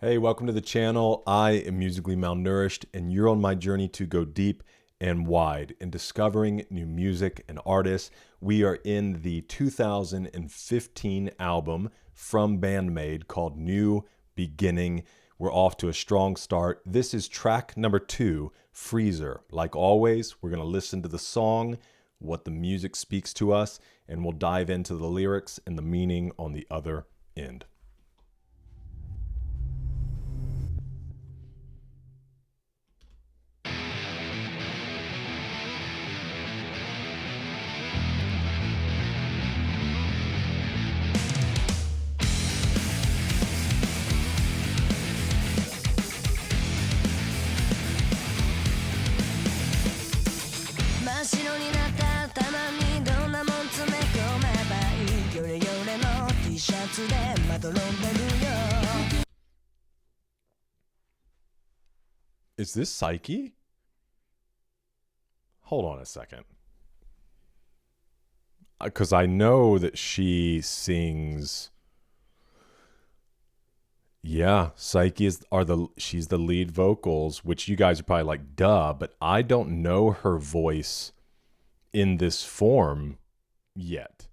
Hey, welcome to the channel. I am musically malnourished, and you're on my journey to go deep and wide in discovering new music and artists. We are in the 2015 album from BAND-MAID called New Beginning. We're off to a strong start. This is track number 2, Freezer. Like always, we're going to listen to the song, what the music speaks to us, and we'll dive into the lyrics and the meaning on the other end. Is this Psyche? Hold on a second. Because I know that she sings. Yeah, Psyche she's the lead vocals, which you guys are probably like, duh, but I don't know her voice in this form yet.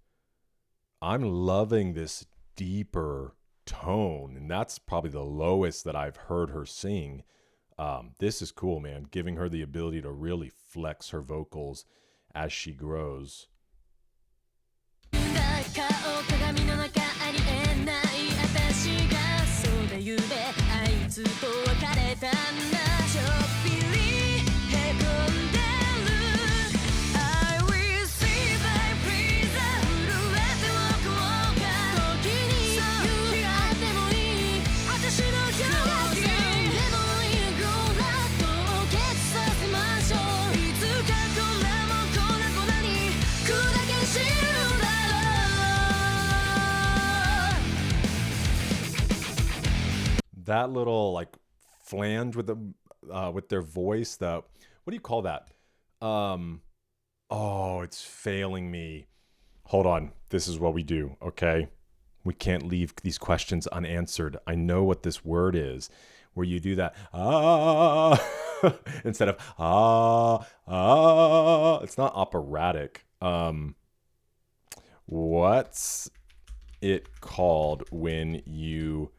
I'm loving this deeper tone, and that's probably the lowest that I've heard her sing. This is cool, man, giving her the ability to really flex her vocals as she grows. That little like flange with their voice, what do you call that? Oh, it's failing me. Hold on. This is what we do, okay? We can't leave these questions unanswered. I know what this word is, where you do that instead of It's not operatic. What's it called when you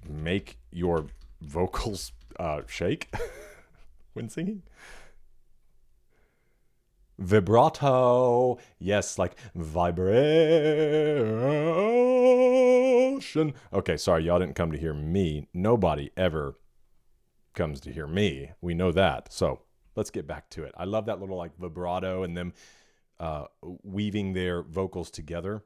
make your vocals shake when singing? Vibrato. Yes, like vibration. Okay, sorry, y'all didn't come to hear me. Nobody ever comes to hear me. We know that. So let's get back to it. I love that little like vibrato and them weaving their vocals together.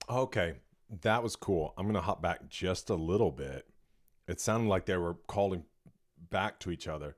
Okay, that was cool. I'm going to hop back just a little bit. It sounded like they were calling back to each other.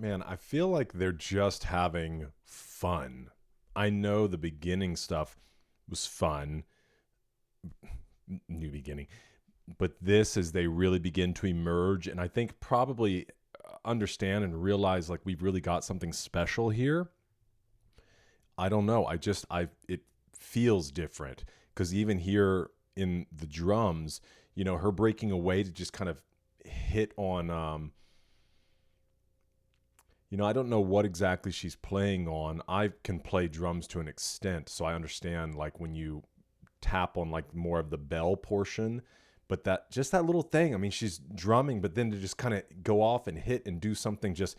Man, I feel like they're just having fun. I know the beginning stuff was fun, new beginning, but this as they really begin to emerge, and I think probably understand and realize like we've really got something special here. I don't know. It feels different because even here in the drums, her breaking away to just kind of hit on, I don't know what exactly she's playing on. I can play drums to an extent, so I understand like when you tap on like more of the bell portion, but that little thing. I mean, she's drumming, but then to just kind of go off and hit and do something just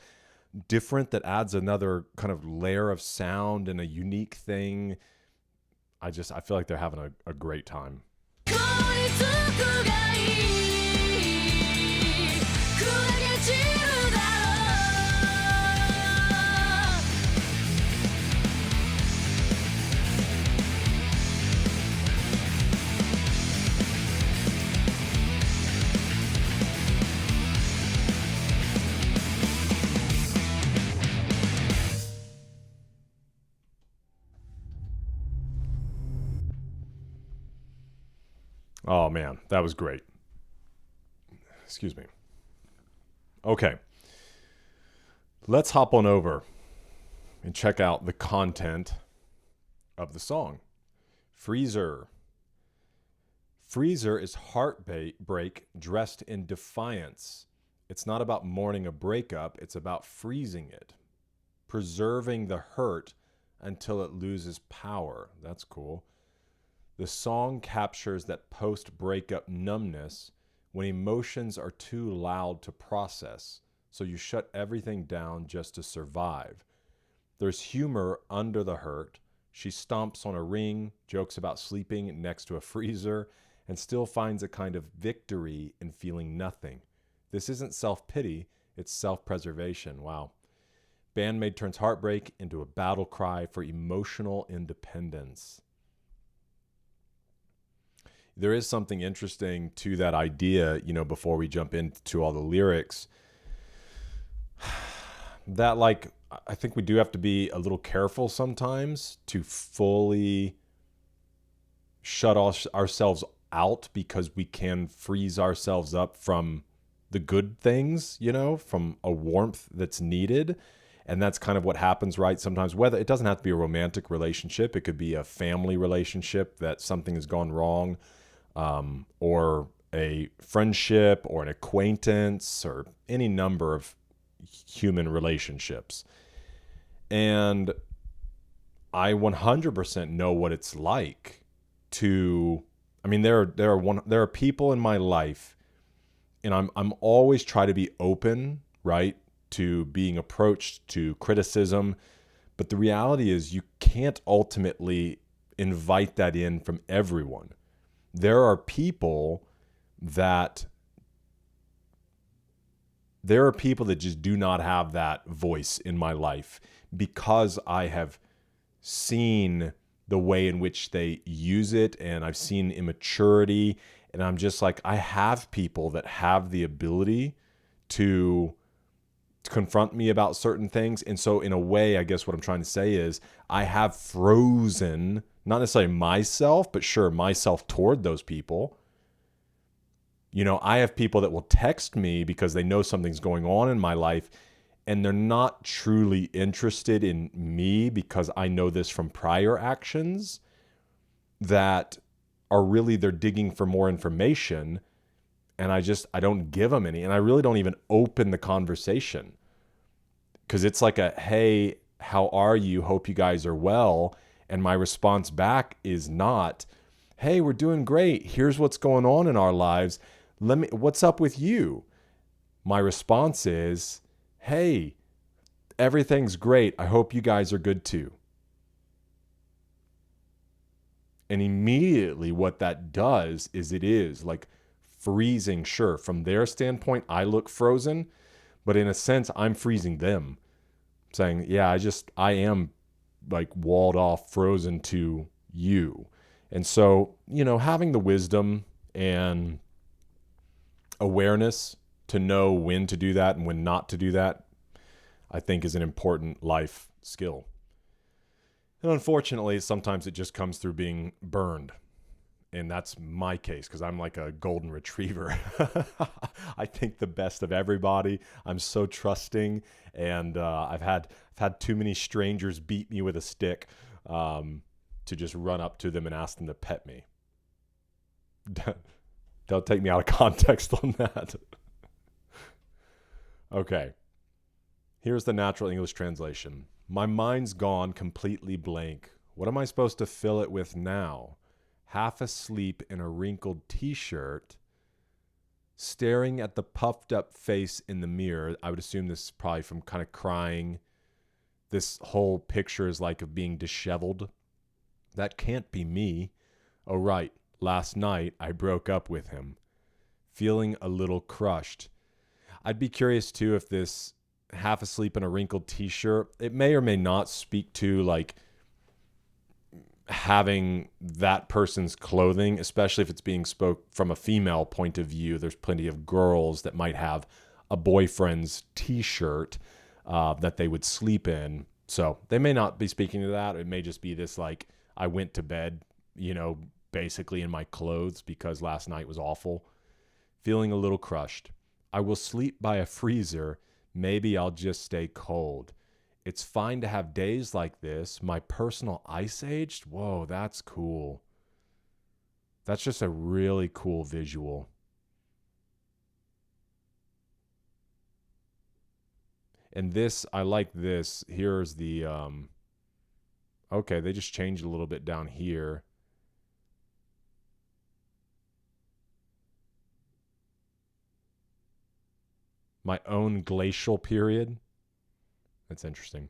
different that adds another kind of layer of sound and a unique thing. I feel like they're having a great time. Oh man, that was great. Excuse me. Okay. Let's hop on over and check out the content of the song. Freezer. Freezer is heartbreak dressed in defiance. It's not about mourning a breakup, it's about freezing it, preserving the hurt until it loses power. That's cool. The song captures that post-breakup numbness when emotions are too loud to process, so you shut everything down just to survive. There's humor under the hurt. She stomps on a ring, jokes about sleeping next to a freezer, and still finds a kind of victory in feeling nothing. This isn't self-pity, it's self-preservation. Wow. BAND-MAID turns heartbreak into a battle cry for emotional independence. There is something interesting to that idea, before we jump into all the lyrics, that like, I think we do have to be a little careful sometimes to fully shut ourselves out because we can freeze ourselves up from the good things, from a warmth that's needed. And that's kind of what happens, right? Sometimes, whether it doesn't have to be a romantic relationship, it could be a family relationship that something has gone wrong. Or a friendship or an acquaintance or any number of human relationships. And I 100% know what it's like to, I mean, there are people in my life, and I'm always try to be open, right, to being approached to criticism. But the reality is you can't ultimately invite that in from everyone. There are people that just do not have that voice in my life because I have seen the way in which they use it, and I've seen immaturity, and I'm just like, I have people that have the ability to confront me about certain things. And so in a way, I guess what I'm trying to say is I have frozen, not necessarily myself, but sure, myself toward those people. I have people that will text me because they know something's going on in my life, and they're not truly interested in me because I know this from prior actions that are really, they're digging for more information, and I don't give them any, and I really don't even open the conversation because it's like a, hey, how are you? Hope you guys are well. And my response back is not, hey, we're doing great. Here's what's going on in our lives. What's up with you? My response is, hey, everything's great. I hope you guys are good too. And immediately what that does is it is like freezing. Sure, from their standpoint, I look frozen, but in a sense, I'm freezing them, saying, yeah, I am like walled off, frozen to you. And so, having the wisdom and awareness to know when to do that and when not to do that, I think is an important life skill. And unfortunately, sometimes it just comes through being burned. And that's my case because I'm like a golden retriever. I think the best of everybody. I'm so trusting, and I've had too many strangers beat me with a stick to just run up to them and ask them to pet me. Don't take me out of context on that. Okay, here's the natural English translation. My mind's gone completely blank. What am I supposed to fill it with now? Half asleep in a wrinkled t-shirt, staring at the puffed up face in the mirror. I would assume this is probably from kind of crying. This whole picture is like of being disheveled. That can't be me. Oh, right. Last night I broke up with him. Feeling a little crushed. I'd be curious too if this half asleep in a wrinkled t-shirt, it may or may not speak to like having that person's clothing, especially if it's being spoke from a female point of view. There's plenty of girls that might have a boyfriend's t-shirt that they would sleep in. So they may not be speaking to that. It may just be this like, I went to bed, basically in my clothes because last night was awful. Feeling a little crushed. I will sleep by a freezer. Maybe I'll just stay cold. It's fine to have days like this. My personal ice age? Whoa, that's cool. That's just a really cool visual. And this, I like this. Here's the, okay, they just changed a little bit down here. My own glacial period. That's interesting.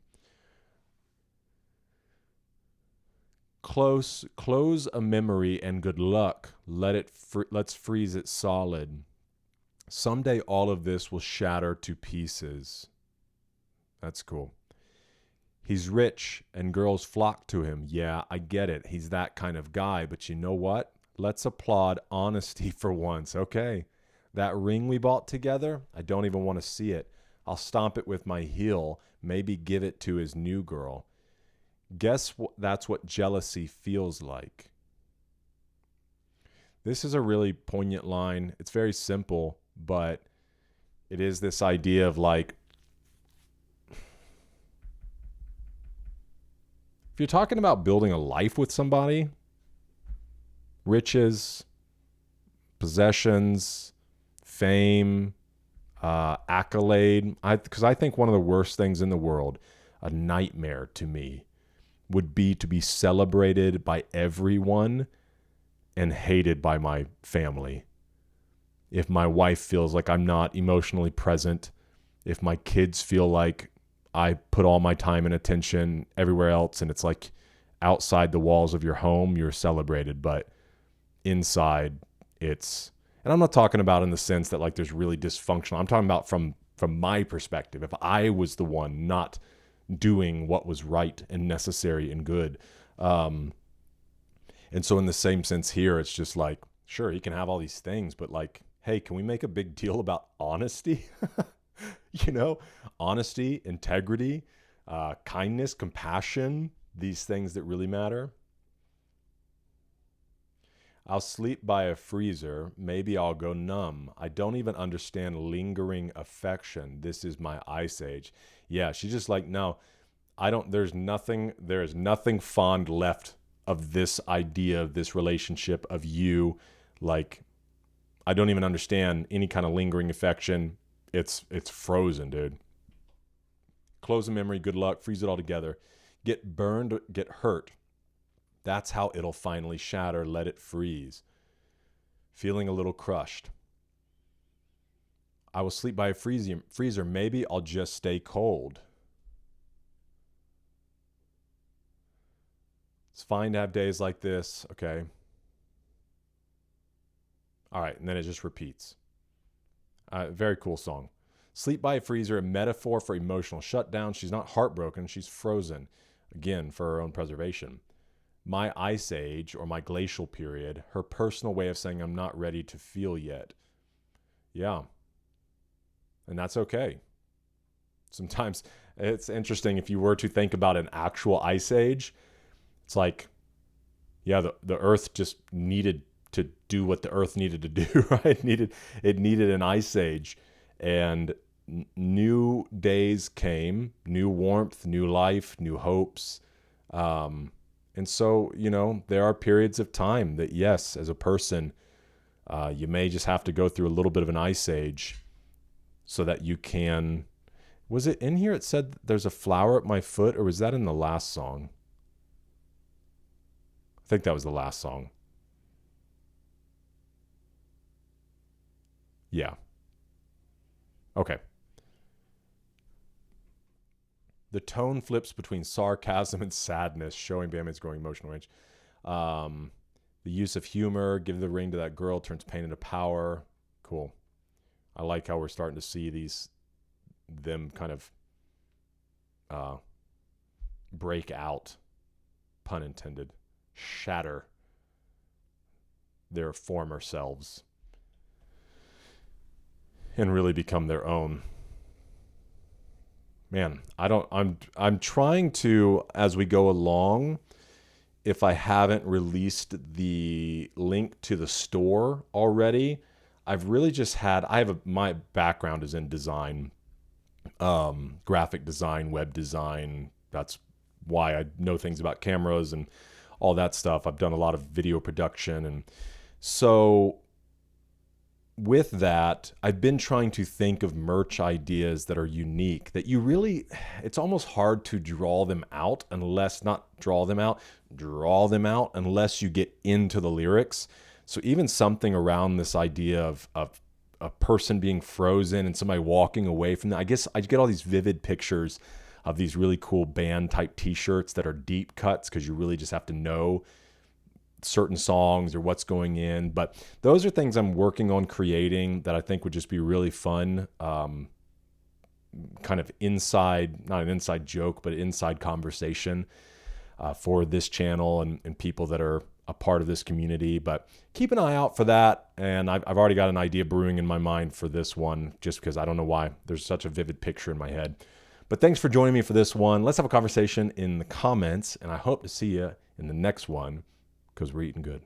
Close a memory and good luck. Let's freeze it solid. Someday all of this will shatter to pieces. That's cool. He's rich and girls flock to him. Yeah, I get it. He's that kind of guy. But you know what? Let's applaud honesty for once. Okay. That ring we bought together, I don't even want to see it. I'll stomp it with my heel, maybe give it to his new girl. Guess what? That's what jealousy feels like. This is a really poignant line. It's very simple, but it is this idea of like, if you're talking about building a life with somebody, riches, possessions, fame, accolade, because I think one of the worst things in the world, a nightmare to me, would be to be celebrated by everyone and hated by my family. If my wife feels like I'm not emotionally present, if my kids feel like I put all my time and attention everywhere else and it's like outside the walls of your home, you're celebrated, but inside it's, and I'm not talking about in the sense that like there's really dysfunctional. I'm talking about from my perspective. If I was the one not doing what was right and necessary and good. And so in the same sense here, it's just like, sure, he can have all these things, but like, hey, can we make a big deal about honesty? Honesty, integrity, kindness, compassion, these things that really matter. I'll sleep by a freezer. Maybe I'll go numb. I don't even understand lingering affection. This is my ice age. Yeah, she's just like, no, there is nothing fond left of this idea of this relationship of you. Like, I don't even understand any kind of lingering affection. It's frozen, dude. Close a memory, good luck, freeze it all together. Get burned, get hurt. That's how it'll finally shatter. Let it freeze. Feeling a little crushed. I will sleep by a freezer. Maybe I'll just stay cold. It's fine to have days like this. Okay. All right. And then it just repeats. Very cool song. Sleep by a freezer, a metaphor for emotional shutdown. She's not heartbroken. She's frozen. Again, for her own preservation. My ice age or my glacial period, her personal way of saying I'm not ready to feel yet. Yeah. And that's okay. Sometimes, It's interesting if you were to think about an actual ice age. It's like, yeah, the Earth just needed to do what the Earth needed to do, right? It needed an ice age, and new days came, new warmth, new life, new hopes. And so, there are periods of time that, yes, as a person, you may just have to go through a little bit of an ice age so that you can. Was it in here? It said there's a flower at my foot, or was that in the last song? I think that was the last song. Yeah. Okay. The tone flips between sarcasm and sadness, showing BAND-MAID's growing emotional range. Um, the use of humor, give the ring to that girl, turns pain into power. Cool. I like how we're starting to see them kind of break out, pun intended, shatter their former selves and really become their own. Man, I'm trying to, as we go along, if I haven't released the link to the store already, I've really just had, my background is in design, graphic design, web design. That's why I know things about cameras and all that stuff. I've done a lot of video production. And so with that, I've been trying to think of merch ideas that are unique, that it's almost hard to draw them out unless you get into the lyrics. So even something around this idea of a person being frozen and somebody walking away from that, I guess I get all these vivid pictures of these really cool band type t-shirts that are deep cuts because you really just have to know certain songs or what's going in. But those are things I'm working on creating that I think would just be really fun. Kind of not an inside joke, but inside conversation for this channel and people that are a part of this community. But keep an eye out for that. And I've already got an idea brewing in my mind for this one, just because I don't know why there's such a vivid picture in my head. But thanks for joining me for this one. Let's have a conversation in the comments, and I hope to see you in the next one, because we're eating good.